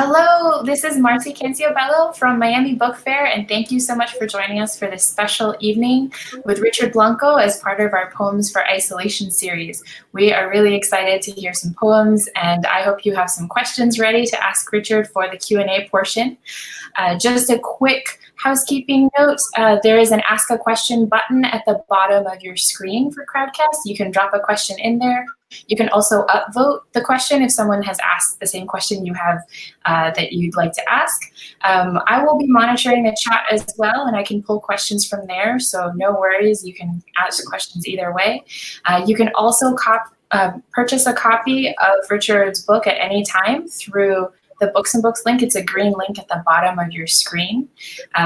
Hello, this is Marcy Canciobello from Miami Book Fair, and thank you so much for joining us for this special evening with Richard Blanco as part of our Poems for Isolation series. We are really excited to hear some poems, and I hope you have some questions ready to ask Richard for the Q&A portion. Just a quick housekeeping note, there is an Ask a Question button at the bottom of your screen for Crowdcast. You can drop a question in there. You can also upvote the question if someone has asked the same question you have that you'd like to ask. I will be monitoring the chat as well, and I can pull questions from there, so no worries, you can ask questions either way. You can also purchase a copy of Richard's book at any time through the Books and Books link. It's a green link at the bottom of your screen.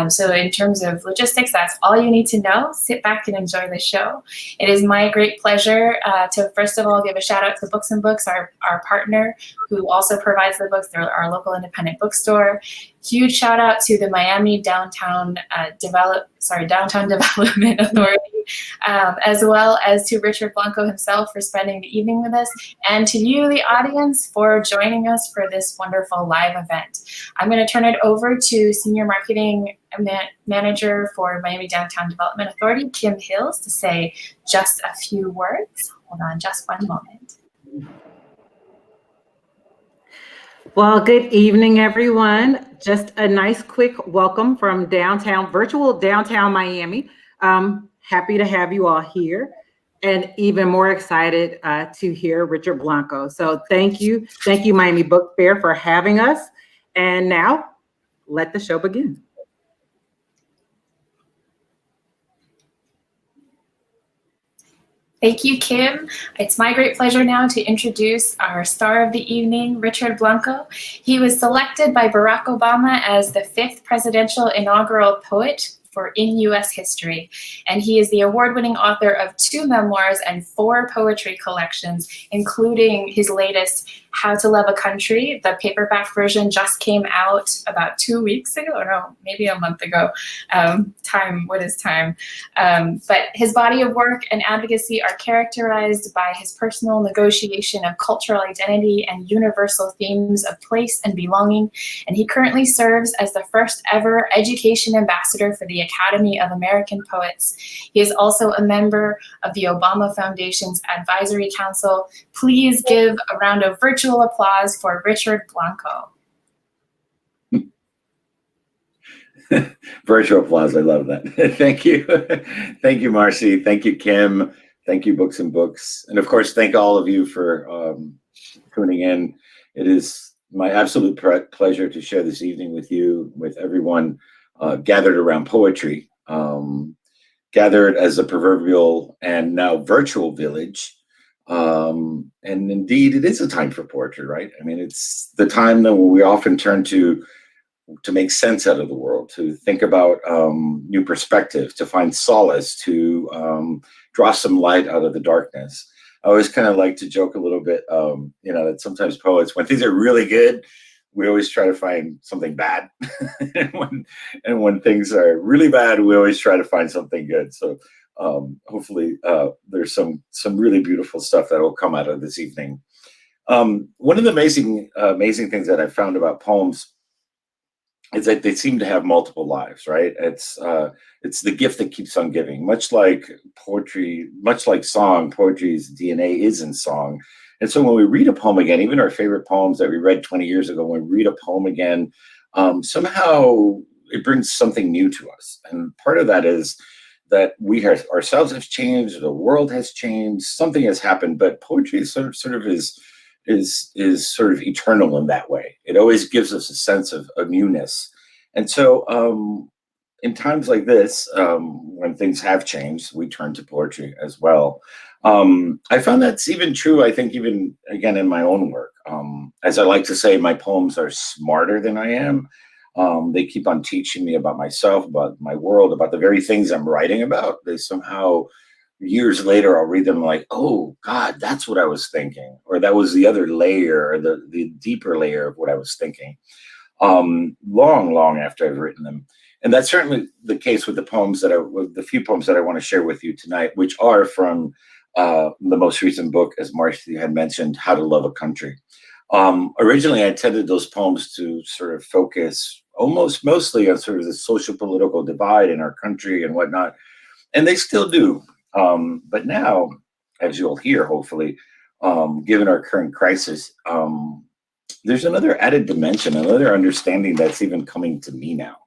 So in terms of logistics, that's all you need to know. Sit back and enjoy the show. It is my great pleasure to first of all give a shout out to Books and Books, our partner who also provides the books. They're our local independent bookstore. Huge shout out to the Miami Downtown Development Authority, as well as to Richard Blanco himself for spending the evening with us, and to you, the audience, for joining us for this wonderful live event. I'm going to turn it over to Senior Marketing Manager for Miami Downtown Development Authority, Kim Hills, to say just a few words. Hold on just one moment. Well, good evening, everyone. Just a nice quick welcome from virtual downtown Miami. Happy to have you all here, and even more excited to hear Richard Blanco. So thank you Miami Book Fair for having us. And now let the show begin. Thank you, Kim. It's my great pleasure now to introduce our star of the evening, Richard Blanco. He was selected by Barack Obama as the 5th presidential inaugural poet in U.S. history. And he is the award-winning author of 2 memoirs and 4 poetry collections, including his latest, How to Love a Country. The paperback version just came out about 2 weeks ago, or no, maybe a month ago. What is time? But his body of work and advocacy are characterized by his personal negotiation of cultural identity and universal themes of place and belonging. And he currently serves as the first ever education ambassador for the Academy of American Poets. He is also a member of the Obama Foundation's Advisory Council. Please give a round of virtual applause for Richard Blanco. Virtual applause, I love that. Thank you. Thank you, Marcy. Thank you, Kim. Thank you, Books and Books. And of course, thank all of you for tuning in. It is my absolute pleasure to share this evening with you, with everyone gathered around poetry, gathered as a proverbial and now virtual village. And indeed, it is a time for poetry, right? I mean, it's the time that we often turn to make sense out of the world, to think about new perspectives, to find solace, to draw some light out of the darkness. I always kind of like to joke a little bit, that sometimes poets, when things are really good, we always try to find something bad. and when things are really bad, we always try to find something good. So hopefully there's some really beautiful stuff that will come out of this evening. One of the amazing things that I've found about poems is that they seem to have multiple lives, right? It's the gift that keeps on giving. Much like poetry, much like song, poetry's DNA is in song. And so when we read a poem again, even our favorite poems that we read 20 years ago, when we read a poem again, somehow it brings something new to us. And part of that is that we ourselves have changed, the world has changed, something has happened, but poetry is sort of sort of eternal in that way. It always gives us a sense of newness. And so in times like this, when things have changed, we turn to poetry as well. I found that's even true, I think, even again in my own work. As I like to say, my poems are smarter than I am. They keep on teaching me about myself, about my world, about the very things I'm writing about. They somehow, years later, I'll read them like, oh God, that's what I was thinking. Or that was the other layer, or the deeper layer of what I was thinking. Long after I've written them. And that's certainly the case with the few poems that I want to share with you tonight, which are from the most recent book, as Marcy had mentioned, How to Love a Country. Originally, I intended those poems to sort of focus mostly on sort of the social political divide in our country and whatnot, and they still do. But now, as you'll hear, hopefully, given our current crisis, there's another added dimension, another understanding that's even coming to me now.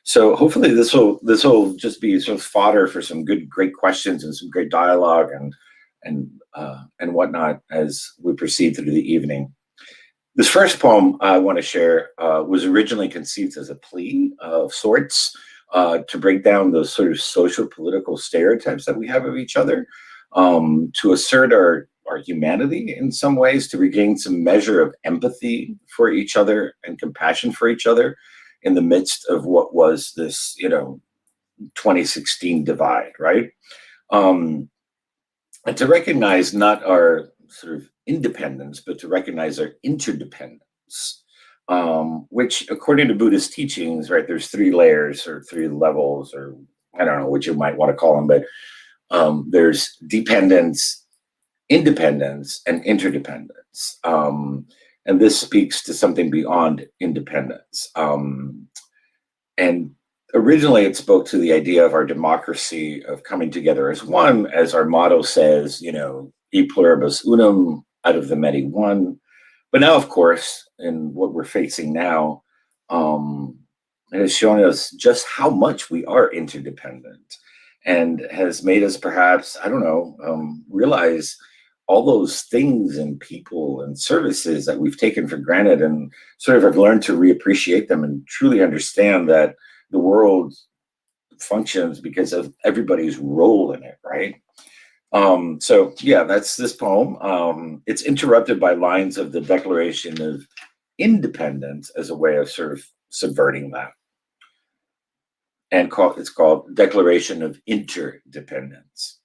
So hopefully this will just be sort of fodder for some great questions and some great dialogue and whatnot as we proceed through the evening. This first poem I want to share was originally conceived as a plea of sorts to break down those sort of social political stereotypes that we have of each other, to assert our humanity in some ways, to regain some measure of empathy for each other and compassion for each other in the midst of what was this, 2016 divide, right? And to recognize not our sort of independence, but to recognize our interdependence, which according to Buddhist teachings, right, there's 3 layers or 3 levels, or I don't know what you might want to call them, but there's dependence, independence, and interdependence. And this speaks to something beyond independence. And originally it spoke to the idea of our democracy of coming together as one, as our motto says, e pluribus unum, out of the many one. But now, of course, in what we're facing now, it has shown us just how much we are interdependent, and has made us perhaps, I don't know, realize all those things and people and services that we've taken for granted, and sort of have learned to reappreciate them and truly understand that the world functions because of everybody's role in it, right? So yeah, that's this poem. It's interrupted by lines of the Declaration of Independence as a way of sort of subverting that. And it's called Declaration of Interdependence.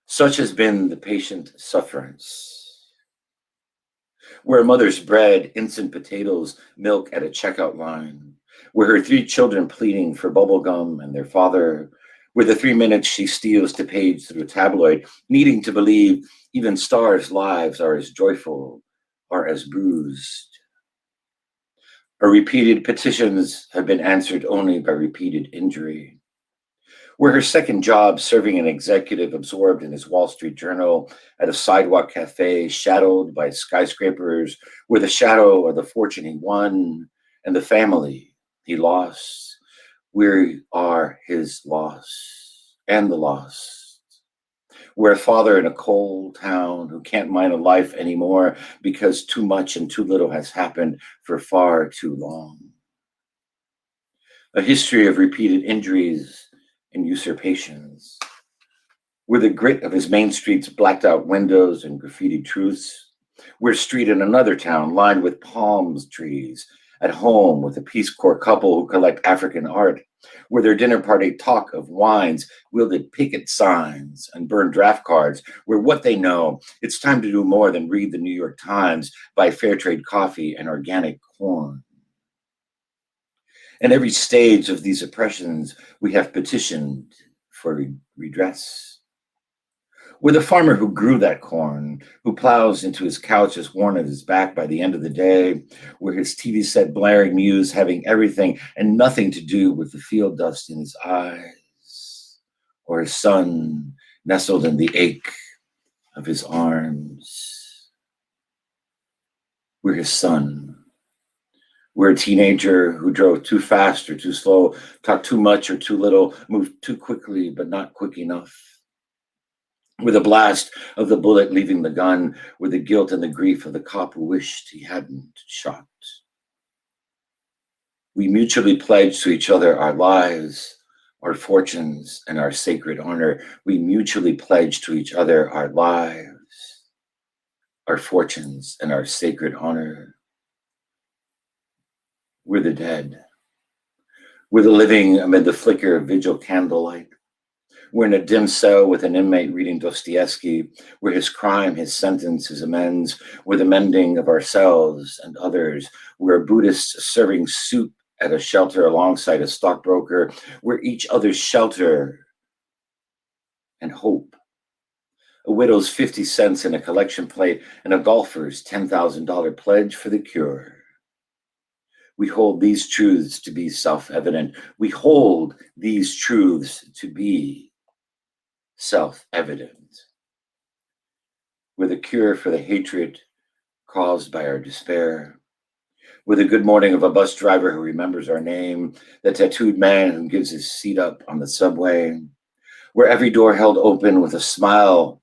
Such has been the patient sufferance, where a mother's bread, instant potatoes, milk at a checkout line, where her 3 children pleading for bubble gum and their father, where the 3 minutes she steals to page through a tabloid, needing to believe even stars' lives are as joyful, are as bruised. Her repeated petitions have been answered only by repeated injury. Where her second job, serving an executive absorbed in his Wall Street Journal at a sidewalk cafe, shadowed by skyscrapers, where the shadow of the fortune he won and the family he lost, we are his loss and the lost. Where a father in a coal town who can't mind a life anymore because too much and too little has happened for far too long. A history of repeated injuries and usurpations, where the grit of his main street's blacked out windows and graffiti truths, where street in another town lined with palm trees, at home with a Peace Corps couple who collect African art, where their dinner party talk of wines wielded picket signs and burned draft cards, where what they know, it's time to do more than read the New York Times, buy fair trade coffee and organic corn. And every stage of these oppressions, we have petitioned for redress. With a farmer who grew that corn, who plows into his couch as worn at his back by the end of the day, where his TV set blaring news having everything and nothing to do with the field dust in his eyes, or his son nestled in the ache of his arms. We're his son. We're a teenager who drove too fast or too slow, talked too much or too little, moved too quickly but not quick enough. With the blast of the bullet leaving the gun, with the guilt and the grief of the cop who wished he hadn't shot. We mutually pledge to each other our lives, our fortunes, and our sacred honor. We mutually pledge to each other our lives, our fortunes, and our sacred honor. We're the dead. We're the living amid the flicker of vigil candlelight. We're in a dim cell with an inmate reading Dostoevsky, where his crime, his sentence, his amends, we're the mending of ourselves and others. We're Buddhists serving soup at a shelter alongside a stockbroker. We're each other's shelter and hope. a widow's 50 cents in a collection plate, and a golfer's $10,000 pledge for the cure. We hold these truths to be self-evident. We hold these truths to be self-evident. We're the cure for the hatred caused by our despair. We're the good morning of a bus driver who remembers our name, the tattooed man who gives his seat up on the subway. We're every door held open with a smile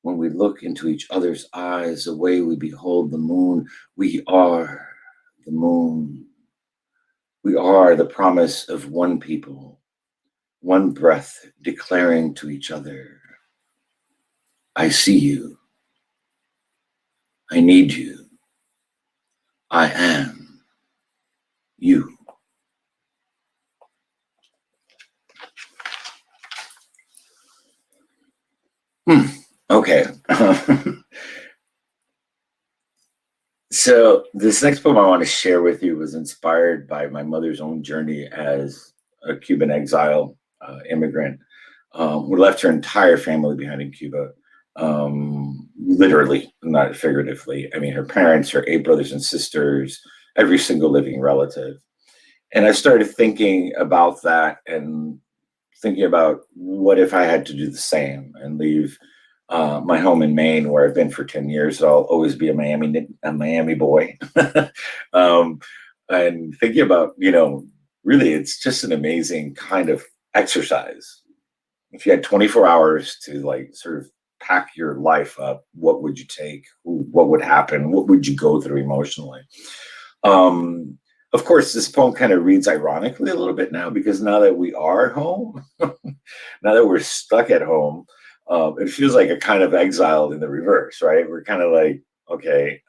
when we look into each other's eyes, the way we behold the moon. We are the moon. We are the promise of one people, one breath declaring to each other, I see you. I need you. I am you. Okay. So this next poem I want to share with you was inspired by my mother's own journey as a Cuban exile immigrant. We left her entire family behind in Cuba, literally, not figuratively. I mean, her parents, her 8 brothers and sisters, every single living relative. And I started thinking about that and thinking about what if I had to do the same and leave my home in Maine, where I've been for 10 years. So I'll always be a Miami boy. And thinking about, really, it's just an amazing kind of exercise. If you had 24 hours to like sort of pack your life up, what would you take? What would happen? What would you go through emotionally? Of course, this poem kind of reads ironically a little bit now, because now that we are home, now that we're stuck at home, it feels like a kind of exiled in the reverse, right? We're kind of like, okay,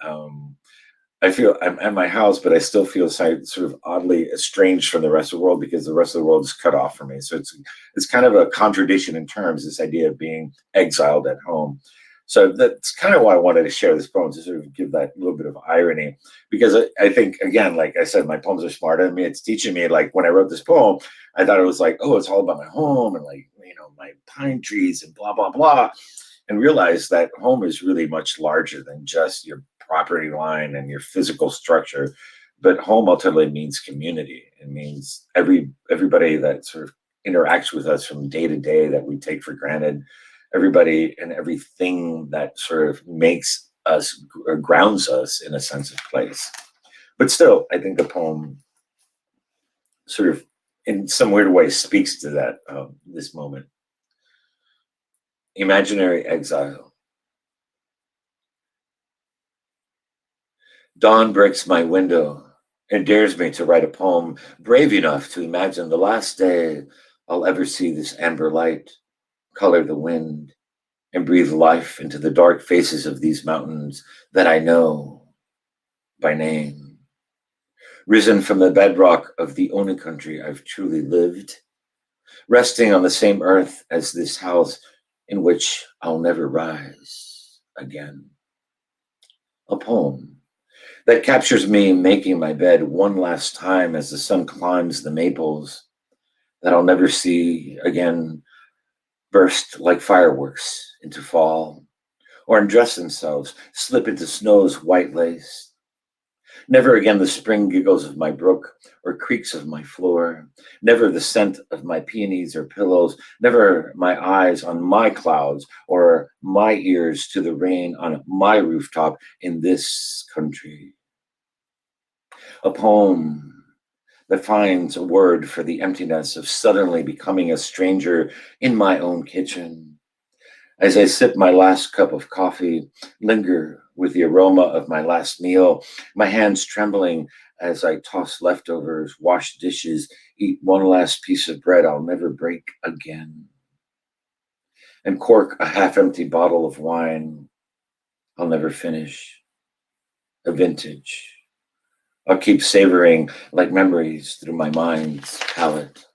I feel I'm at my house, but I still feel sort of oddly estranged from the rest of the world because the rest of the world is cut off from me. So it's kind of a contradiction in terms, this idea of being exiled at home. So that's kind of why I wanted to share this poem, to sort of give that little bit of irony, because I think, again, like I said, my poems are smarter than me. It's teaching me, like when I wrote this poem, I thought it was like, oh, it's all about my home and like, my pine trees and blah, blah, blah, and realized that home is really much larger than just your property line and your physical structure. But home ultimately means community. It means everybody that sort of interacts with us from day to day that we take for granted, everybody and everything that sort of makes us or grounds us in a sense of place. But still, I think the poem sort of in some weird way speaks to that, this moment. Imaginary exile. Dawn breaks my window and dares me to write a poem brave enough to imagine the last day I'll ever see this amber light color the wind and breathe life into the dark faces of these mountains that I know by name. Risen from the bedrock of the only country I've truly lived, resting on the same earth as this house in which I'll never rise again. A poem that captures me making my bed one last time as the sun climbs the maples that I'll never see again burst like fireworks into fall, or undress themselves, slip into snow's white lace. Never again the spring giggles of my brook or creaks of my floor. Never the scent of my peonies or pillows. Never my eyes on my clouds or my ears to the rain on my rooftop in this country. A poem that finds a word for the emptiness of suddenly becoming a stranger in my own kitchen. As I sip my last cup of coffee, linger with the aroma of my last meal, my hands trembling as I toss leftovers, wash dishes, eat one last piece of bread I'll never break again, and cork a half-empty bottle of wine I'll never finish, a vintage I'll keep savoring like memories through my mind's palate.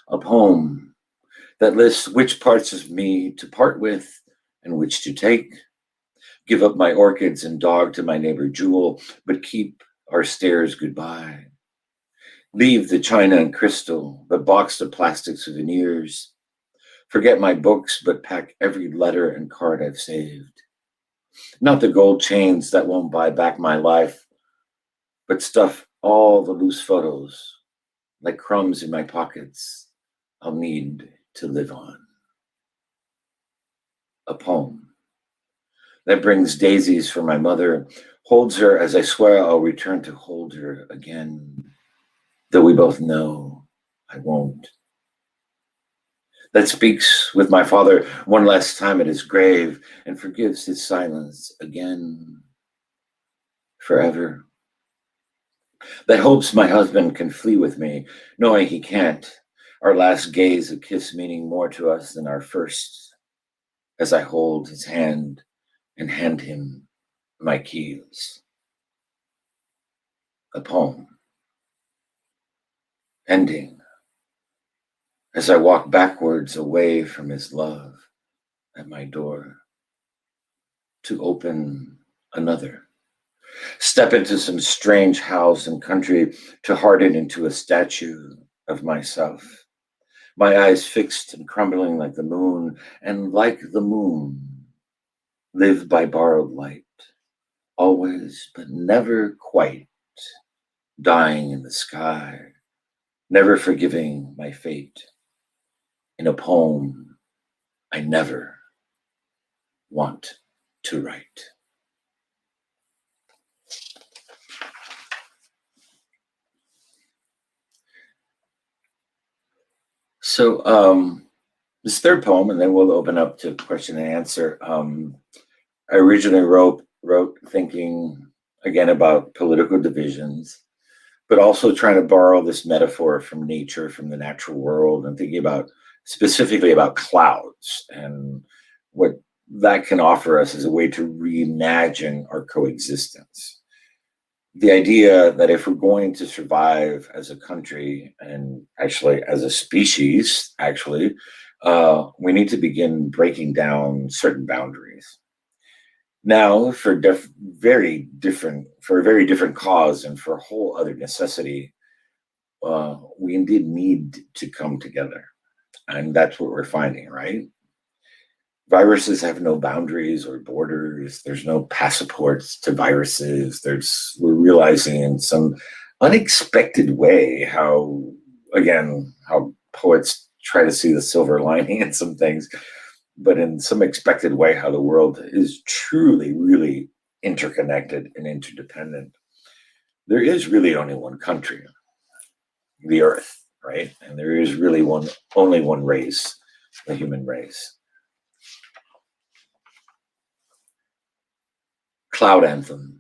A poem that lists which parts of me to part with and which to take. Give up my orchids and dog to my neighbor Jewel, but keep our stairs goodbye. Leave the china and crystal, the box of plastic souvenirs. Forget my books, but pack every letter and card I've saved. Not the gold chains that won't buy back my life, but stuff all the loose photos like crumbs in my pockets I'll need to live on. A poem that brings daisies for my mother, holds her as I swear I'll return to hold her again, though we both know I won't. That speaks with my father one last time at his grave and forgives his silence again, forever. That hopes my husband can flee with me, knowing he can't. Our last gaze, a kiss meaning more to us than our first, as I hold his hand and hand him my keys. A poem. Ending as I walk backwards away from his love at my door to open another. Step into some strange house and country to harden into a statue of myself. My eyes fixed and crumbling like the moon, and like the moon, live by borrowed light, always but never quite, dying in the sky, never forgiving my fate, in a poem I never want to write. So this third poem, and then we'll open up to question and answer. I originally wrote thinking again about political divisions, but also trying to borrow this metaphor from nature, from the natural world, and thinking about specifically about clouds and what that can offer us as a way to reimagine our coexistence. The idea that if we're going to survive as a country and actually as a species, we need to begin breaking down certain boundaries. Now, for a very different cause and for a whole other necessity, we indeed need to come together. And that's what we're finding, right? Viruses have no boundaries or borders. There's no passports to viruses. We're realizing in some unexpected way how poets try to see the silver lining in some things, but in some expected way, how the world is truly, really interconnected and interdependent. There is really only one country, the Earth, right? And there is really only one race, the human race. Cloud Anthem.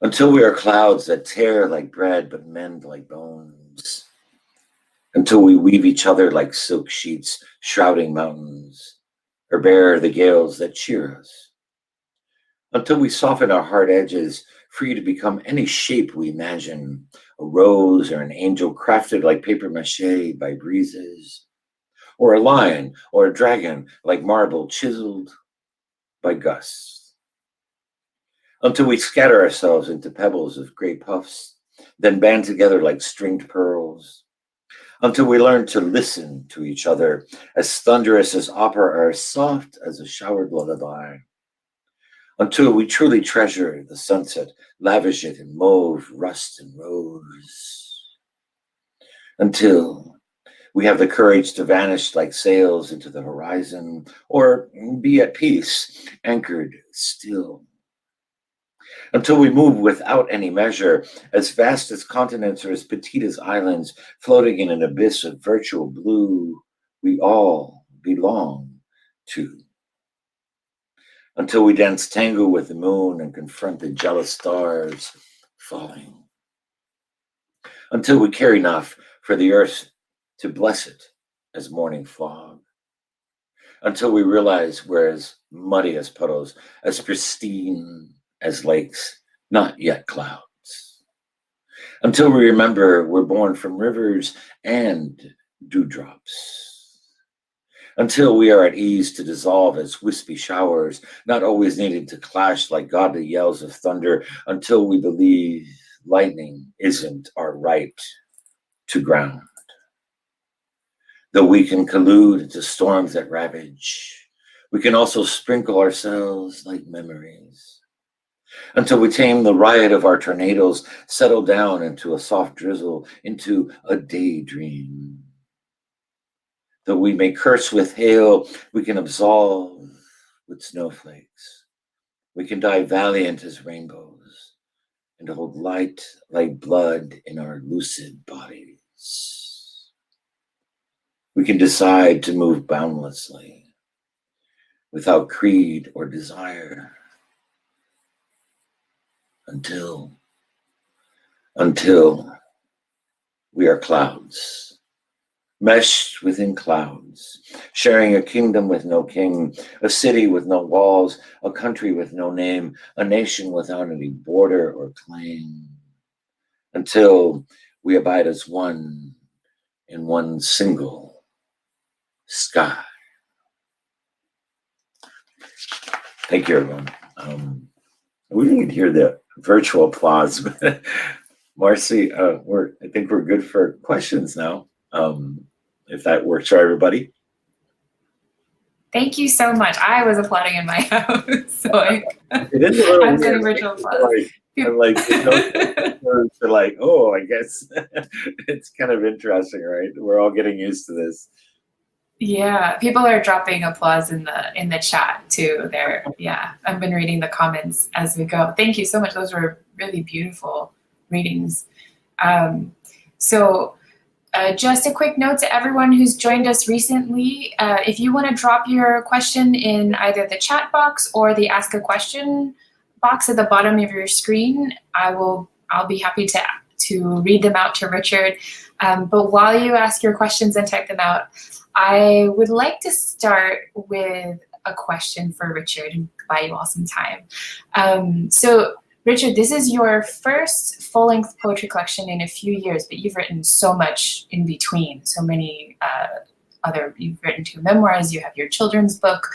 Until we are clouds that tear like bread but mend like bones. Until we weave each other like silk sheets shrouding mountains, or bear the gales that cheer us. Until we soften our hard edges, free to become any shape we imagine, a rose or an angel crafted like paper mache by breezes, or a lion or a dragon like marble chiseled by gusts. Until we scatter ourselves into pebbles of gray puffs, then band together like stringed pearls. Until we learn to listen to each other, as thunderous as opera or as soft as a showered lullaby. Until we truly treasure the sunset, lavish it in mauve, rust, and rose. Until we have the courage to vanish like sails into the horizon, or be at peace, anchored still. Until we move without any measure, as vast as continents or as petite as islands, floating in an abyss of virtual blue we all belong to. Until we dance tango with the moon and confront the jealous stars falling. Until we care enough for the earth to bless it as morning fog. Until we realize we're as muddy as puddles, as pristine as lakes, not yet clouds. Until we remember we're born from rivers and dewdrops. Until we are at ease to dissolve as wispy showers, not always needing to clash like godly yells of thunder. Until we believe lightning isn't our right, to ground. Though we can collude into storms that ravage, we can also sprinkle ourselves like memories until we tame the riot of our tornadoes, settle down into a soft drizzle, into a daydream. Though we may curse with hail, we can absolve with snowflakes. We can die valiant as rainbows and hold light like blood in our lucid bodies. We can decide to move boundlessly without creed or desire until we are clouds, meshed within clouds, sharing a kingdom with no king, a city with no walls, a country with no name, a nation without any border or claim, until we abide as one in one single sky. Thank you, everyone. We didn't hear the virtual applause, but Marcy, I think we're good for questions now, if that works for everybody. Thank you so much. I was applauding in my house, so it is a little I'm weird. sending virtual applause. I'm like, they're like, oh, I guess it's kind of interesting, right? We're all getting used to this. Yeah, people are dropping applause in the chat too. I've been reading the comments as we go. Thank you so much. Those were really beautiful readings. Just a quick note to everyone who's joined us recently. If you want to drop your question in either the chat box or the ask a question box at the bottom of your screen, I'll be happy to read them out to Richard. But while you ask your questions and type them out, I would like to start with a question for Richard and buy you all some time. So Richard, this is your first full-length poetry collection in a few years, but you've written so much in between, so many you've written 2 memoirs, you have your children's book,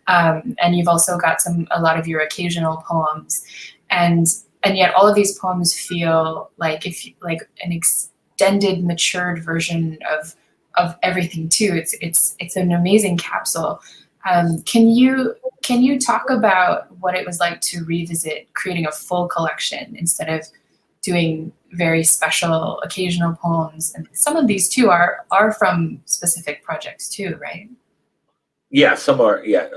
and you've also got a lot of your occasional poems. And yet all of these poems feel like an extended, matured version of everything too. It's an amazing capsule. Can you talk about what it was like to revisit creating a full collection instead of doing very special occasional poems? And some of these too are from specific projects too, right? Yeah, some are. Yeah,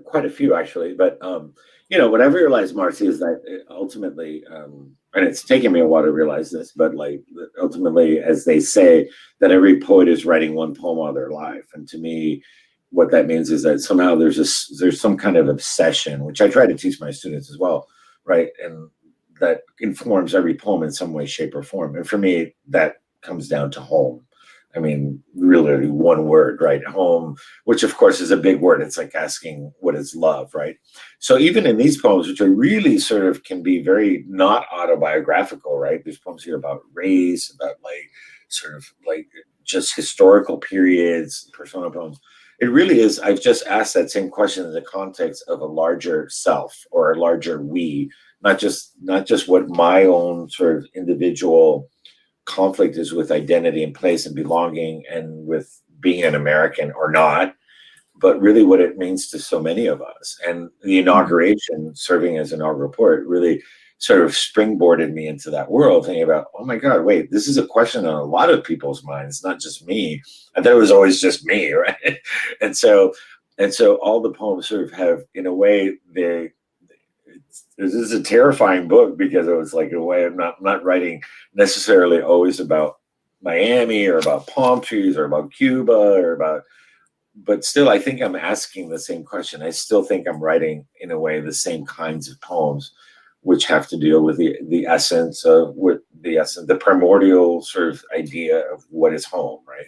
quite a few actually. But what I've realized, Marcy, is that ultimately, and it's taken me a while to realize this, but like ultimately, as they say, that every poet is writing one poem of their life, and to me, what that means is that somehow there's some kind of obsession, which I try to teach my students as well, right? And that informs every poem in some way, shape, or form. And for me, that comes down to home. I mean, really one word, right? Home, which of course is a big word. It's like asking what is love, right? So even in these poems, which are really sort of can be very not autobiographical, right? There's poems here about race, about like sort of like just historical periods, persona poems. It really is. I've just asked that same question in the context of a larger self or a larger we, not just what my own sort of individual conflict is with identity and place and belonging and with being an American or not, but really what it means to so many of us. And the inauguration, serving as inaugural poet, really sort of springboarded me into that world, thinking about, oh my God, wait, this is a question on a lot of people's minds, not just me. I thought it was always just me, right? And so all the poems sort of have, in a way, this is a terrifying book because it was like, in a way, I'm not writing necessarily always about Miami or about palm trees or about Cuba or about, but still, I think I'm asking the same question. I still think I'm writing, in a way, the same kinds of poems, which have to deal with the essence of the primordial sort of idea of what is home, right?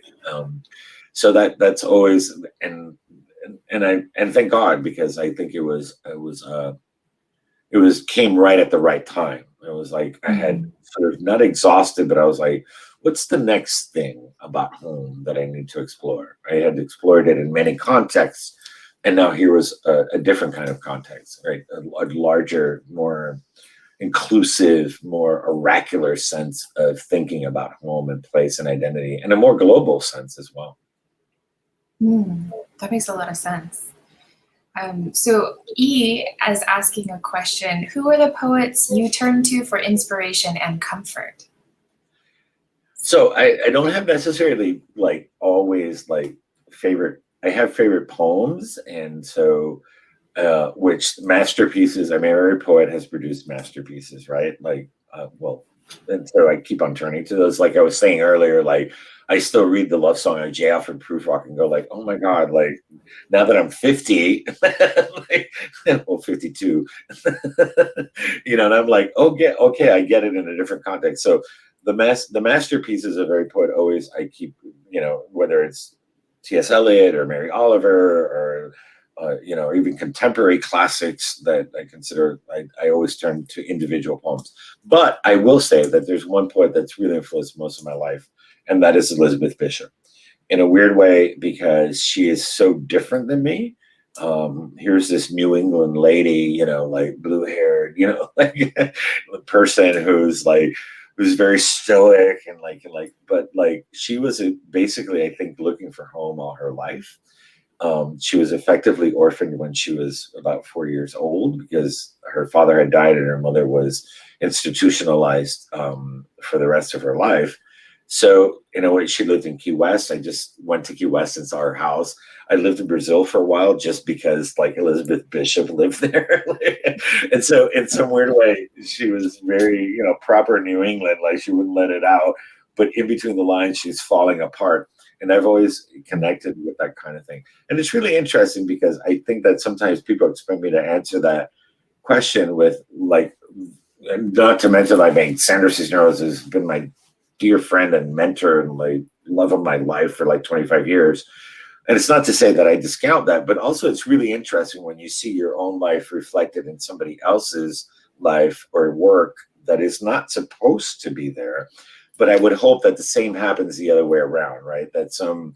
So that's always, and thank God, because I think it came right at the right time. It was like I had sort of not exhausted, but I was like, what's the next thing about home that I need to explore? I had explored it in many contexts, and now here was a different kind of context, right? A larger, more inclusive, more oracular sense of thinking about home and place and identity, and a more global sense as well. That makes a lot of sense. So E is asking a question: who are the poets you turn to for inspiration and comfort? So I don't have necessarily like always like favorite. I have favorite poems, and so which masterpieces. I mean, every poet has produced masterpieces, right? Like, well, and so I keep on turning to those. Like I was saying earlier, like I still read the love song of J. Alfred Prufrock and go like, oh my God, like now that I'm 50, like, well, 52, you know, and I'm like, okay, I get it in a different context. So the masterpieces of every poet always I keep, you know, whether it's T.S. Eliot or Mary Oliver or you know, or even contemporary classics that I consider, I always turn to individual poems. But I will say that there's one poet that's really influenced most of my life, and that is Elizabeth Bishop. In a weird way, because she is so different than me. Here's this New England lady, you know, like blue haired, you know, like a person who's very stoic and but like she was basically, I think, looking for home all her life. She was effectively orphaned when she was about 4 years old because her father had died and her mother was institutionalized for the rest of her life. So in a way, she lived in Key West. I just went to Key West and saw her house. I lived in Brazil for a while just because like Elizabeth Bishop lived there. And so in some weird way, she was very, you know, proper New England, like she wouldn't let it out. But in between the lines, she's falling apart. And I've always connected with that kind of thing. And it's really interesting because I think that sometimes people expect me to answer that question with like, not to mention like Sandra Cisneros has been my dear friend and mentor and like love of my life for like 25 years. And it's not to say that I discount that, but also it's really interesting when you see your own life reflected in somebody else's life or work that is not supposed to be there. But I would hope that the same happens the other way around, right? That some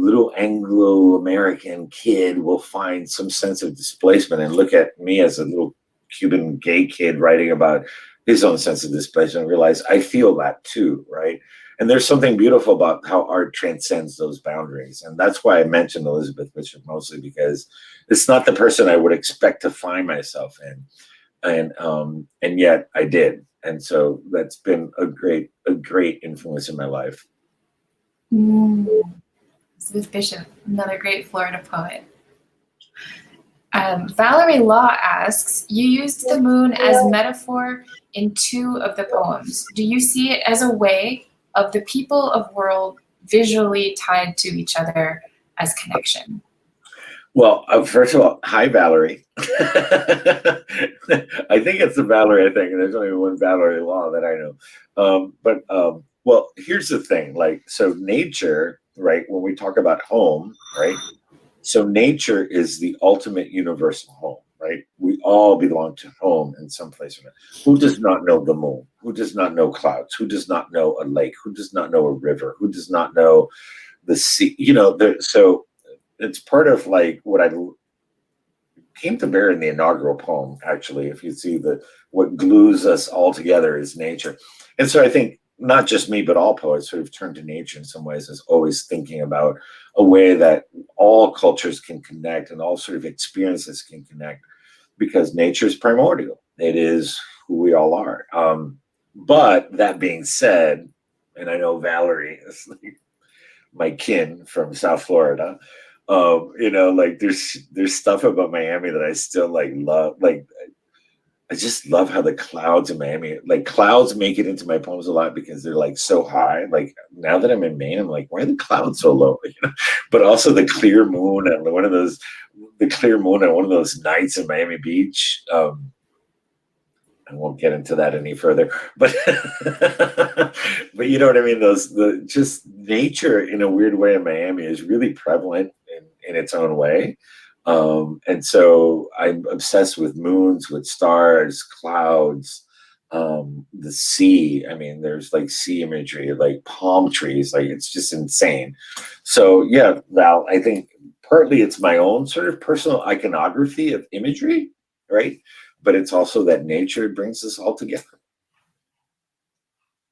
little Anglo-American kid will find some sense of displacement and look at me as a little Cuban gay kid writing about his own sense of displacement and realize I feel that too, right? And there's something beautiful about how art transcends those boundaries. And that's why I mentioned Elizabeth Bishop mostly, because it's not the person I would expect to find myself in. And yet I did. And so that's been a great influence in my life. Elizabeth Bishop, another great Florida poet. Valerie Law asks, you used the moon as metaphor in 2 of the poems. Do you see it as a way of the people of world visually tied to each other as connection? Well, first of all, hi, Valerie. I think it's the Valerie, I think, and there's only one Valerie Law that I know. Well, here's the thing, like, so nature, right, when we talk about home, right, so nature is the ultimate universal home, right? We all belong to home in some place or another. Who does not know the moon? Who does not know clouds? Who does not know a lake? Who does not know a river? Who does not know the sea? You know, so it's part of like what I came to bear in the inaugural poem, actually. If you see what glues us all together is nature. And so I think not just me, but all poets sort of turn to nature in some ways as always thinking about a way that all cultures can connect and all sort of experiences can connect, because nature is primordial. It is who we all are. But that being said, and I know Valerie is like my kin from South Florida, you know, like there's stuff about Miami that I still like love. Like I just love how the clouds in Miami, like clouds make it into my poems a lot because they're like so high. Like now that I'm in Maine, I'm like, why are the clouds so low? You know? But also the clear moon and the clear moon on one of those nights in Miami Beach. I won't get into that any further, but but you know what I mean. Just nature in a weird way in Miami is really prevalent in its own way. And so I'm obsessed with moons, with stars, clouds, the sea. I mean, there's like sea imagery, like palm trees, like it's just insane. So yeah, Val, I think partly it's my own sort of personal iconography of imagery, right? but it's also that nature brings us all together.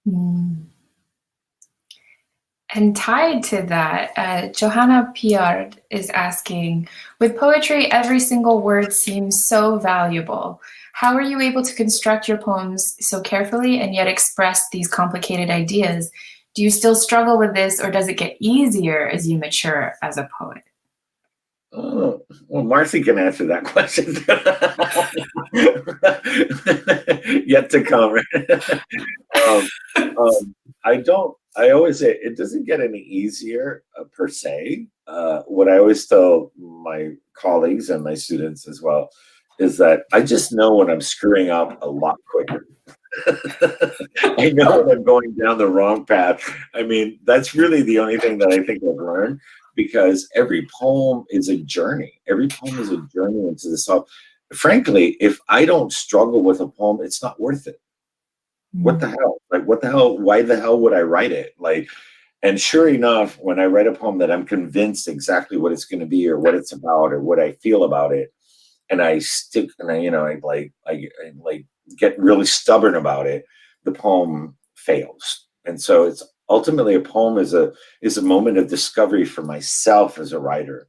Mm. And tied to that, Johanna Piard is asking, with poetry, every single word seems so valuable. How are you able to construct your poems so carefully and yet express these complicated ideas? Do you still struggle with this, or does it get easier as you mature as a poet? Oh, well, Marcy can answer that question. Yet to come. I always say it doesn't get any easier per se. What I always tell my colleagues and my students as well is that I just know when I'm screwing up a lot quicker. I know when I'm going down the wrong path. I mean, that's really the only thing that I think I've learned, because every poem is a journey. Every poem is a journey into the self. Frankly, if I don't struggle with a poem, it's not worth it. What the hell? Like, what the hell? Why the hell would I write it? Like, and sure enough, when I write a poem that I'm convinced exactly what it's going to be or what it's about or what I feel about it, and I stick and I get really stubborn about it, the poem fails. And so it's ultimately, a poem is a moment of discovery for myself as a writer.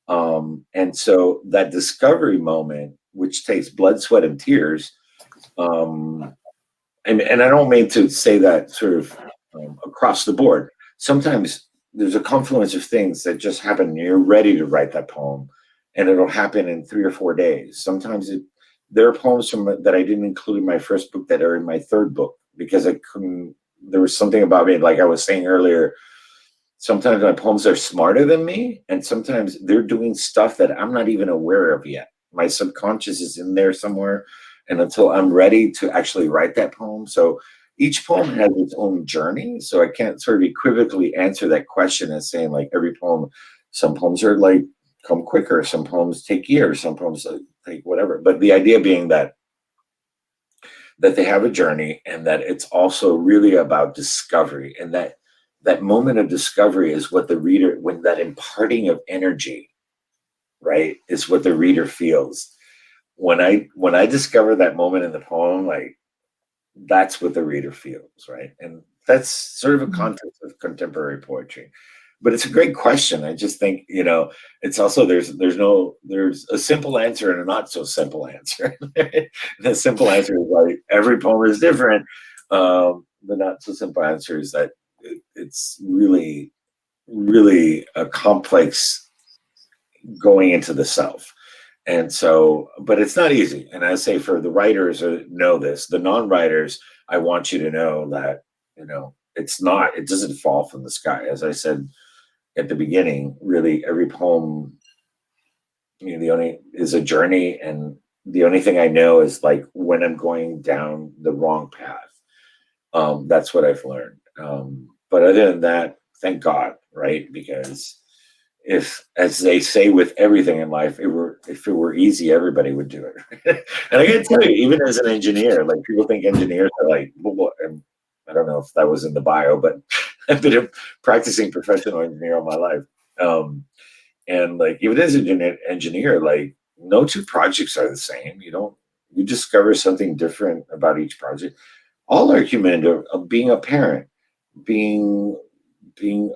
And so that discovery moment, which takes blood, sweat, and tears, and I don't mean to say that sort of across the board. Sometimes there's a confluence of things that just happen, and you're ready to write that poem, and it'll happen in 3 or 4 days. Sometimes there are poems that I didn't include in my first book that are in my third book because I couldn't. There was something about me, like I was saying earlier. Sometimes my poems are smarter than me, and sometimes they're doing stuff that I'm not even aware of yet. My subconscious is in there somewhere, and until I'm ready to actually write that poem. So each poem has its own journey. So I can't sort of equivocally answer that question as saying like every poem. Some poems are like come quicker. Some poems take years. Some poems take whatever. But the idea being that they have a journey, and that it's also really about discovery, and that moment of discovery is what the reader, when that imparting of energy, right, is what the reader feels. When I discover that moment in the poem, like that's what the reader feels, right? And that's sort of a context of contemporary poetry. But it's a great question. I just think, it's also there's a simple answer and a not so simple answer. The simple answer is like every poem is different. The not so simple answer is that it's really, really a complex going into the self. And so, but it's not easy. And I say for the writers who know this, the non-writers, I want you to know that, it doesn't fall from the sky. As I said at the beginning, really every poem, the only is a journey. And the only thing I know is like when I'm going down the wrong path. That's what I've learned. But other than that, thank God, right? Because if, as they say with everything in life, if it were easy, everybody would do it. And I gotta tell you, even as an engineer, like people think engineers are like, and I don't know if that was in the bio, but I've been a practicing professional engineer all my life. And like even as an engineer, like no two projects are the same. You discover something different about each project. All are human, of being a parent, being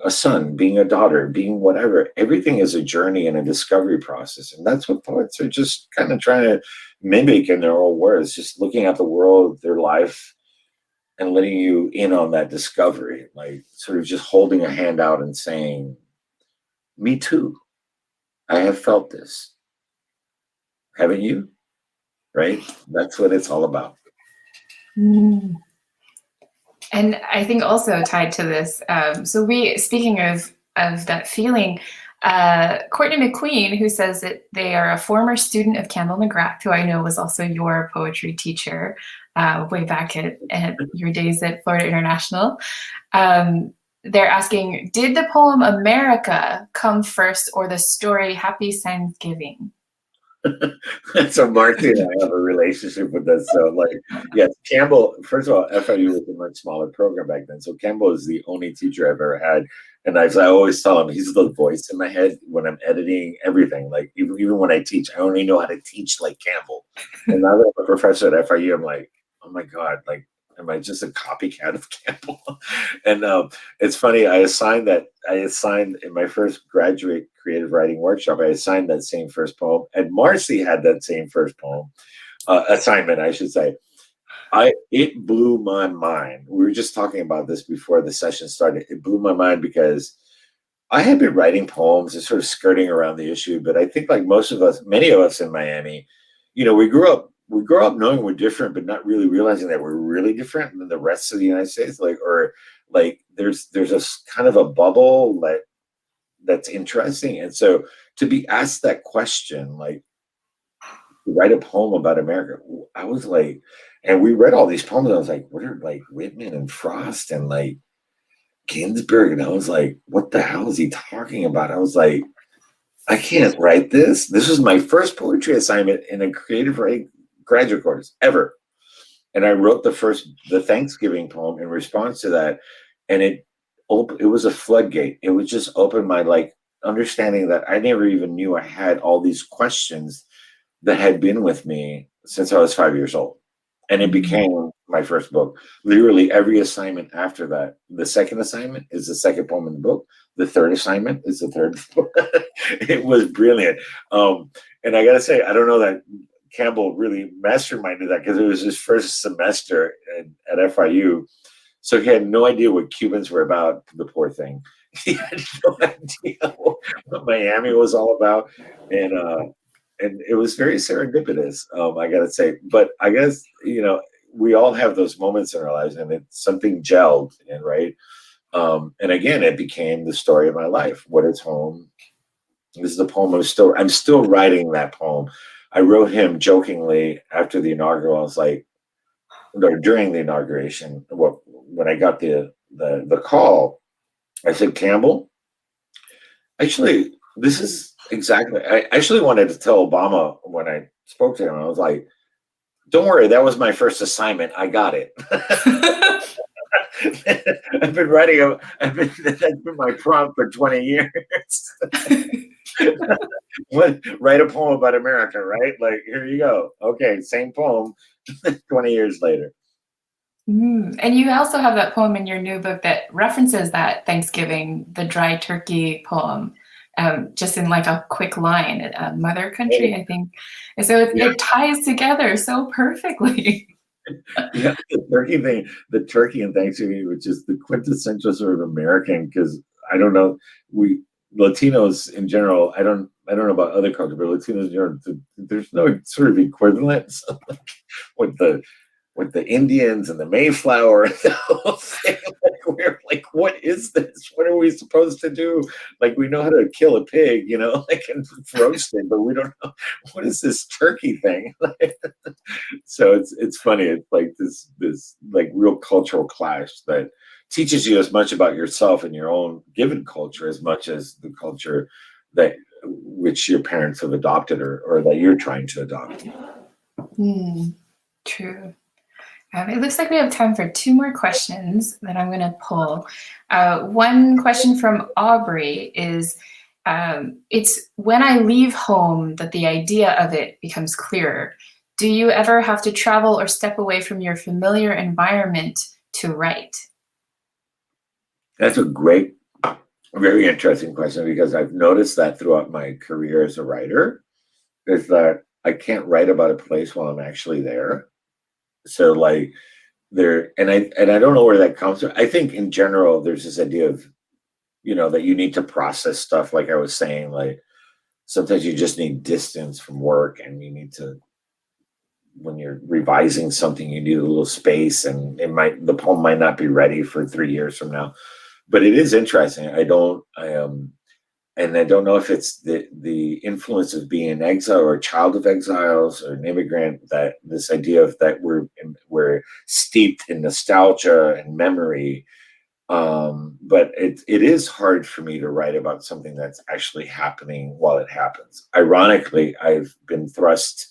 a son, being a daughter, being whatever. Everything is a journey and a discovery process. And that's what poets are just kind of trying to mimic in their own words, just looking at the world, their life, and letting you in on that discovery, like sort of just holding a hand out and saying, me too. I have felt this. Haven't you? Right? That's what it's all about. Mm. And I think also tied to this, speaking of that feeling, Courtney McQueen, who says that they are a former student of Campbell McGrath, who I know was also your poetry teacher way back at your days at Florida International. They're asking, did the poem America come first or the story Happy Thanksgiving? So Marcy and I have a relationship with this. So like, yes, Campbell, first of all, FIU was a much smaller program back then. So Campbell is the only teacher I've ever had. And as I always tell him, he's the voice in my head when I'm editing everything. Like even when I teach, I only know how to teach like Campbell. And now that I'm a professor at FIU, I'm like, oh my God, like, am I just a copycat of Campbell? And it's funny, I assigned in my first graduate creative writing workshop, I assigned that same first poem, and Marcy had that same first poem, assignment, I should say. It blew my mind. We were just talking about this before the session started. It blew my mind because I had been writing poems and sort of skirting around the issue, but I think like most of us, many of us in Miami, we grew up knowing we're different, but not really realizing that we're really different than the rest of the United States. There's a kind of a bubble that's interesting. And so to be asked that question, like, to write a poem about America, I was like, and we read all these poems. I was like, what are like Whitman and Frost and like Ginsberg? And I was like, what the hell is he talking about? I was like, I can't write this. This was my first poetry assignment in a creative writing graduate course ever. And I wrote the Thanksgiving poem in response to that. And it was a floodgate. It was just opened my like understanding that I never even knew I had all these questions that had been with me since I was 5 years old. And it became my first book. Literally every assignment after that, the second assignment is the second poem in the book. The third assignment is the third book. It was brilliant. And I got to say, I don't know that Campbell really masterminded that because it was his first semester at FIU. So he had no idea what Cubans were about, the poor thing. He had no idea what Miami was all about. And it was very serendipitous, I got to say. But I guess, we all have those moments in our lives and something gelled, right? And again, it became the story of my life. What is home? This is a poem I'm still writing that poem. I wrote him jokingly after the inaugural. I was like, or during the inauguration, when I got the call, I said, Campbell, actually, this is exactly, I actually wanted to tell Obama when I spoke to him, I was like, don't worry, that was my first assignment. I got it. I've been that's been my prompt for 20 years. Write a poem about America, right? Like, here you go. Okay, same poem 20 years later. And you also have that poem in your new book that references that Thanksgiving, the dry turkey poem, just in like a quick line, Mother Country, I think. And so it ties together so perfectly. Yeah, the turkey and Thanksgiving, which is the quintessential sort of American, because I don't know, we Latinos in general, I don't know about other cultures, but Latinos in general, there's no sort of equivalent with the Indians and the Mayflower and the whole thing. Like, we're like, what is this? What are we supposed to do? Like, we know how to kill a pig, like, and roast it, but we don't know what is this turkey thing. So it's funny. It's like this like real cultural clash that teaches you as much about yourself and your own given culture as much as the culture that which your parents have adopted or that you're trying to adopt. True. It looks like we have time for 2 more questions that I'm going to pull. One question from Aubrey is, it's when I leave home that the idea of it becomes clearer. Do you ever have to travel or step away from your familiar environment to write? That's a great, very interesting question, because I've noticed that throughout my career as a writer, is that I can't write about a place while I'm actually there. So like and I don't know where that comes from. I think in general, there's this idea of, that you need to process stuff. Like I was saying, like sometimes you just need distance from work, and you need to, when you're revising something, you need a little space, and the poem might not be ready for 3 years from now. But it is interesting. And I don't know if it's the influence of being an exile or a child of exiles or an immigrant, that this idea of that we're steeped in nostalgia and memory, But it is hard for me to write about something that's actually happening while it happens. Ironically, I've been thrust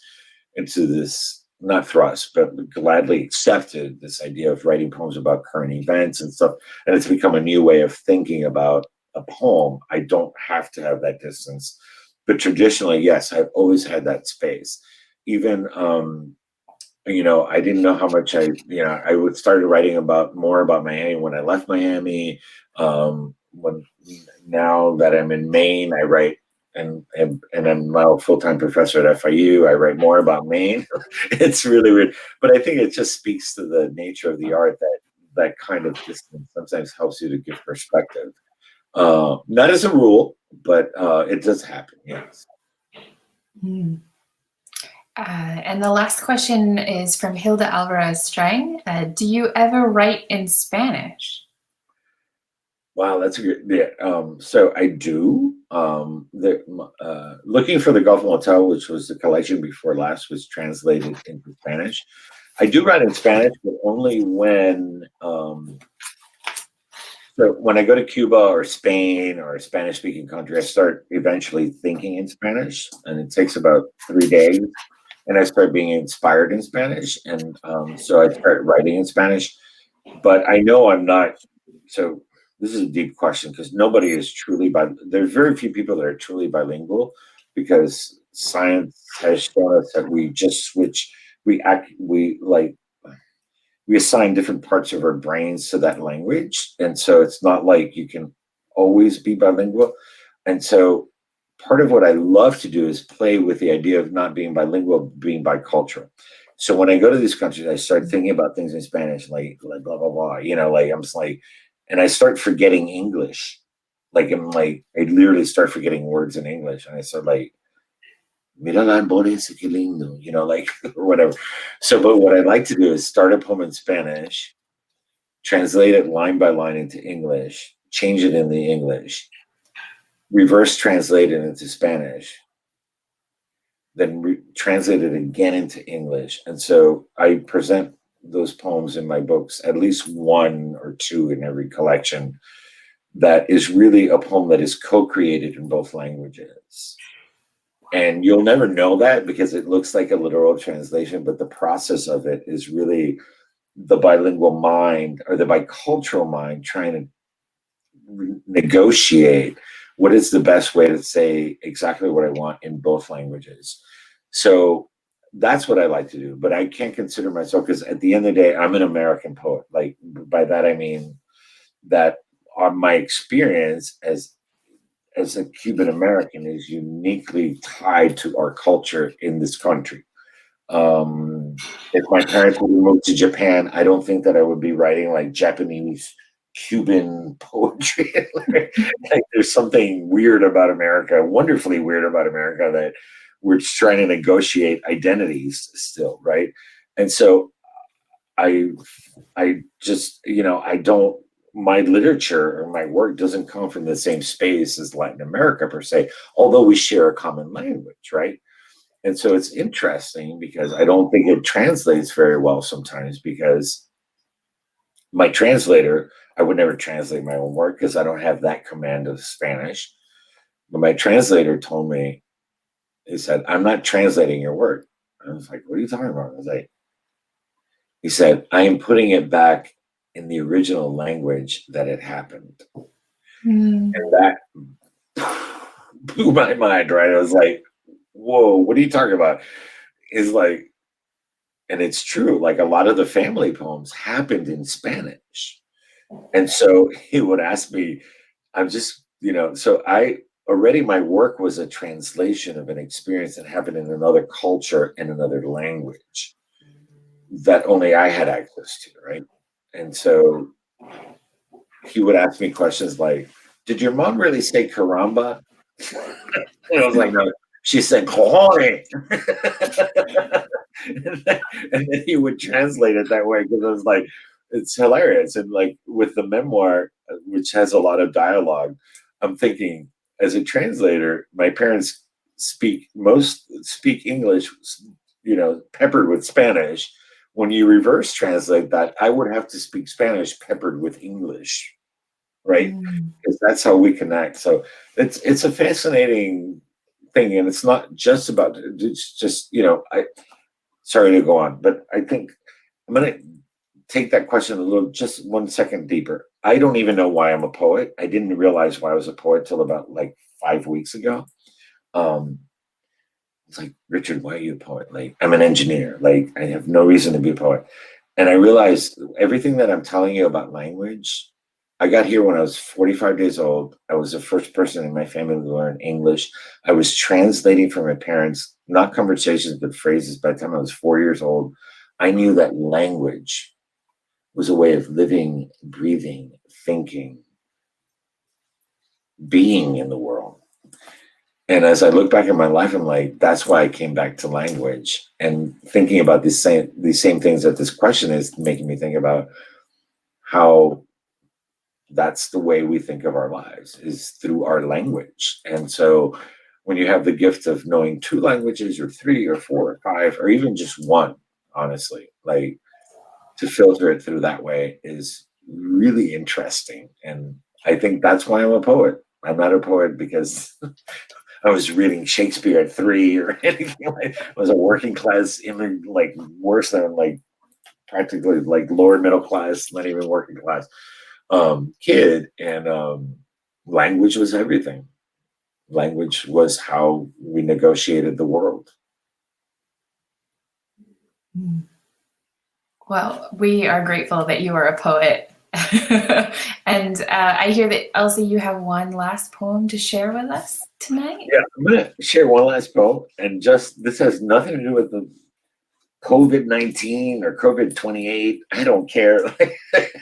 into this, not thrust, but gladly accepted this idea of writing poems about current events and stuff. And it's become a new way of thinking about a poem. I don't have to have that distance. But traditionally, yes, I've always had that space. Even I didn't know how much I would started writing about more about Miami when I left Miami. When now that I'm in Maine, I write and I'm now a full-time professor at FIU. I write more about Maine. It's really weird, but I think it just speaks to the nature of the art that that kind of distance sometimes helps you to give perspective. Not as a rule, but it does happen. Yes. Mm. And the last question is from Hilda Alvarez Strang. Do you ever write in Spanish? Wow, that's a good. Yeah, so I do. Looking for the Gulf Motel, which was the collection before last, was translated into Spanish. I do write in Spanish, but only when. So when I go to Cuba or Spain or a Spanish-speaking country, I start eventually thinking in Spanish, and it takes about 3 days, and I start being inspired in Spanish, and so I start writing in Spanish. But I know I'm not. So this is a deep question because nobody is truly there's very few people that are truly bilingual because science has shown us that we just switch. We assign different parts of our brains to that language, and so it's not like you can always be bilingual. And so part of what I love to do is play with the idea of not being bilingual, being bicultural. So when I go to these countries, I start thinking about things in Spanish, like blah blah blah. Like I'm just like, and I start forgetting English. I literally start forgetting words in English, and I start like, mira la ambores, qué lindo, like or whatever. So, but what I like to do is start a poem in Spanish, translate it line by line into English, change it in the English, reverse translate it into Spanish, then translate it again into English. And so I present those poems in my books, at least one or two in every collection, that is really a poem that is co-created in both languages. And you'll never know that because it looks like a literal translation, but the process of it is really the bilingual mind or the bicultural mind trying to negotiate what is the best way to say exactly what I want in both languages. So that's what I like to do, but I can't consider myself, because at the end of the day, I'm an American poet. Like by that, I mean that on my experience as a Cuban American is uniquely tied to our culture in this country. If my parents would have moved to Japan, I don't think that I would be writing like Japanese Cuban poetry. Like there's something weird about America, wonderfully weird about America, that we're trying to negotiate identities still, right? And so I just, I don't, my literature or my work doesn't come from the same space as Latin America per se, although we share a common language, right? And so it's interesting because I don't think it translates very well sometimes, because my translator, I would never translate my own work because I don't have that command of Spanish. But my translator told me, he said, I'm not translating your work. I was like, what are you talking about? I was like, he said, I am putting it back in the original language that it happened. And that blew my mind, right? I was like, whoa, what are you talking about? Is like, and it's true, like a lot of the family poems happened in Spanish. And so he would ask me, I'm just, so my work was a translation of an experience that happened in another culture and another language that only I had access to, right? And so he would ask me questions like, did your mom really say caramba? And I was like, no, she said cojones. And then he would translate it that way, because I was like, it's hilarious. And like with the memoir, which has a lot of dialogue, I'm thinking, as a translator, my parents speak English, peppered with Spanish. When you reverse translate that, I would have to speak Spanish peppered with English, right? Because that's how we connect. So it's a fascinating thing, and it's not just about, it's just, sorry to go on, but I think I'm going to take that question a little, just 1 second deeper. I don't even know why I'm a poet. I didn't realize why I was a poet till about like 5 weeks ago. It's like, Richard, why are you a poet? Like, I'm an engineer. Like, I have no reason to be a poet. And I realized everything that I'm telling you about language, I got here when I was 45 days old. I was the first person in my family to learn English. I was translating for my parents, not conversations, but phrases. By the time I was 4 years old, I knew that language was a way of living, breathing, thinking, being in the world. And as I look back at my life, I'm like, that's why I came back to language. And thinking about these same things that this question is making me think about, how that's the way we think of our lives, is through our language. And so when you have the gift of knowing 2 languages or 3 or 4 or 5, or even just one, honestly, like, to filter it through that way is really interesting. And I think that's why I'm a poet. I'm not a poet because I was reading Shakespeare at 3 or anything. Like, I was a working class immigrant, like worse than like practically like lower middle class, not even working class kid. And language was everything. Language was how we negotiated the world. Well, we are grateful that you are a poet. And I hear that, Elsie, you have one last poem to share with us tonight. Yeah, I'm going to share one last poem. And just, this has nothing to do with the COVID-19 or COVID-28. I don't care.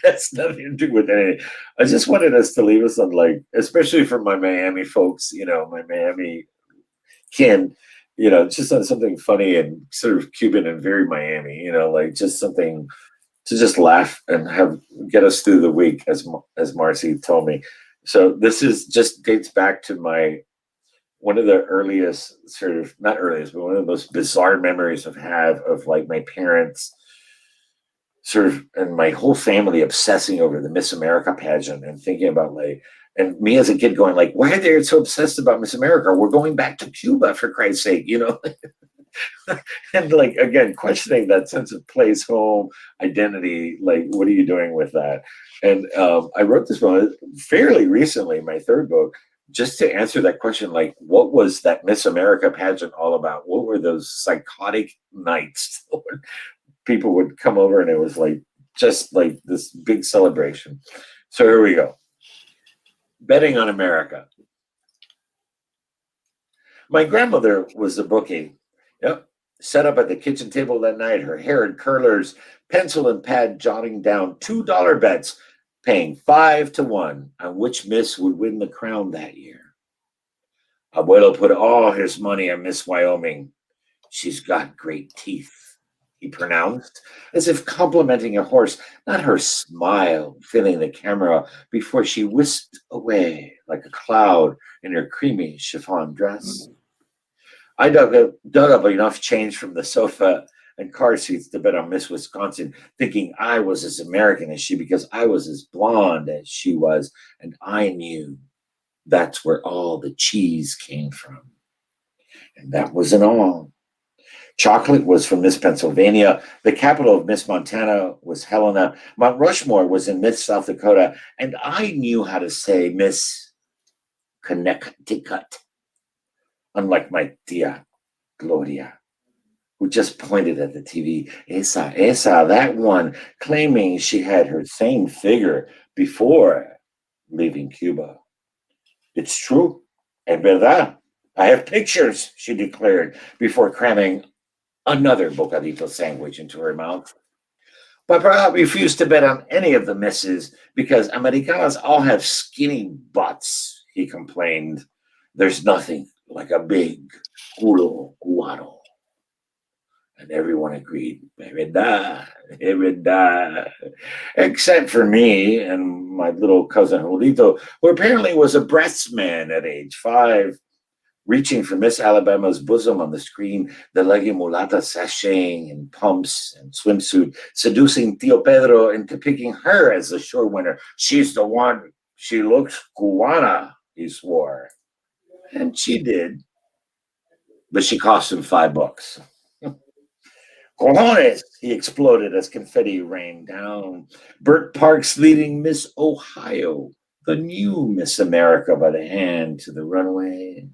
That's nothing to do with anything. I just wanted us to leave us on, like, especially for my Miami folks, my Miami kin, just on something funny and sort of Cuban and very Miami, like just something to just laugh and get us through the week, as Marcy told me. So this is just dates back to one of the earliest, sort of, not earliest, but one of the most bizarre memories I've had of like my parents sort of, and my whole family obsessing over the Miss America pageant and thinking about like, and me as a kid going like, why are they so obsessed about Miss America? We're going back to Cuba, for Christ's sake, and like, again, questioning that sense of place, home, identity, like, what are you doing with that? And I wrote this one fairly recently, my 3rd book, just to answer that question, like, what was that Miss America pageant all about? What were those psychotic nights when people would come over and it was like, just like this big celebration? So here we go. Betting on America. My grandmother was the bookie. Yep. Set up at the kitchen table that night, her hair in curlers, pencil and pad jotting down $2 bets, paying 5 to 1 on which Miss would win the crown that year. Abuelo put all his money on Miss Wyoming. She's got great teeth, he pronounced, as if complimenting a horse, not her smile filling the camera before she whisked away like a cloud in her creamy chiffon dress. I dug up enough change from the sofa and car seats to bet on Miss Wisconsin, thinking I was as American as she because I was as blonde as she was, and I knew that's where all the cheese came from. And that wasn't all. Chocolate was from Miss Pennsylvania. The capital of Miss Montana was Helena. Mount Rushmore was in Miss South Dakota. And I knew how to say Miss Connecticut, unlike my tia Gloria, who just pointed at the TV. Esa, that one, claiming she had her same figure before leaving Cuba. It's true. En verdad. I have pictures, she declared before cramming another bocadito sandwich into her mouth. Papa refused to bet on any of the misses because Americanas all have skinny butts, he complained. There's nothing like a big culo cubano. And everyone agreed, verdad, verdad. Except for me and my little cousin Julito, who apparently was a breastsman at age 5, reaching for Miss Alabama's bosom on the screen, the leggy mulata sashaying in pumps and swimsuit, seducing Tio Pedro into picking her as the sure winner. She's the one, She looks Cubana, he swore. And she did. But she cost him $5. Cojones, he exploded as confetti rained down. Bert Parks leading Miss Ohio, the new Miss America, by the hand to the runway.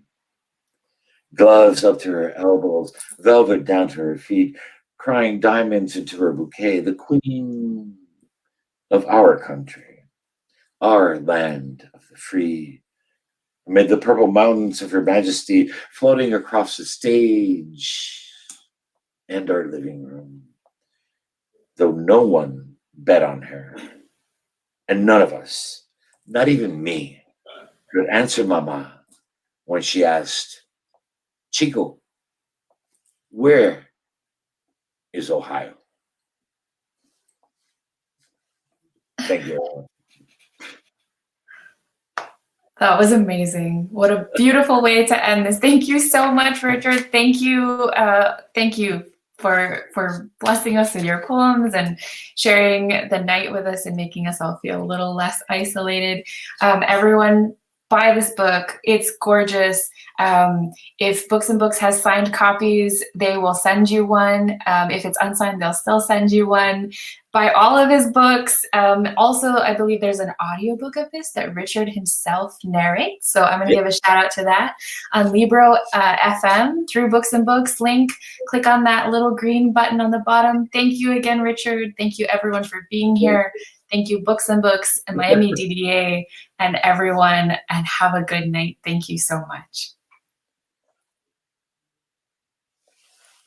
Gloves up to her elbows, velvet down to her feet, crying diamonds into her bouquet, the queen of our country, our land of the free. Amid the purple mountains of her majesty floating across the stage and our living room, though no one bet on her, and none of us, not even me, could answer Mama when she asked, Chico, where is Ohio? Thank you. That was amazing. What a beautiful way to end this. Thank you so much, Richard. Thank you for blessing us with your poems and sharing the night with us and making us all feel a little less isolated. Everyone, buy this book. It's gorgeous. If Books and Books has signed copies, they will send you one. If it's unsigned, they'll still send you one. Buy all of his books. Also, I believe there's an audiobook of this that Richard himself narrates. So I'm going to give a shout out to that on Libro FM through Books and Books link. Click on that little green button on the bottom. Thank you again, Richard. Thank you everyone for being here. Thank you, Books and Books and Miami DDA and everyone, and have a good night. Thank you so much.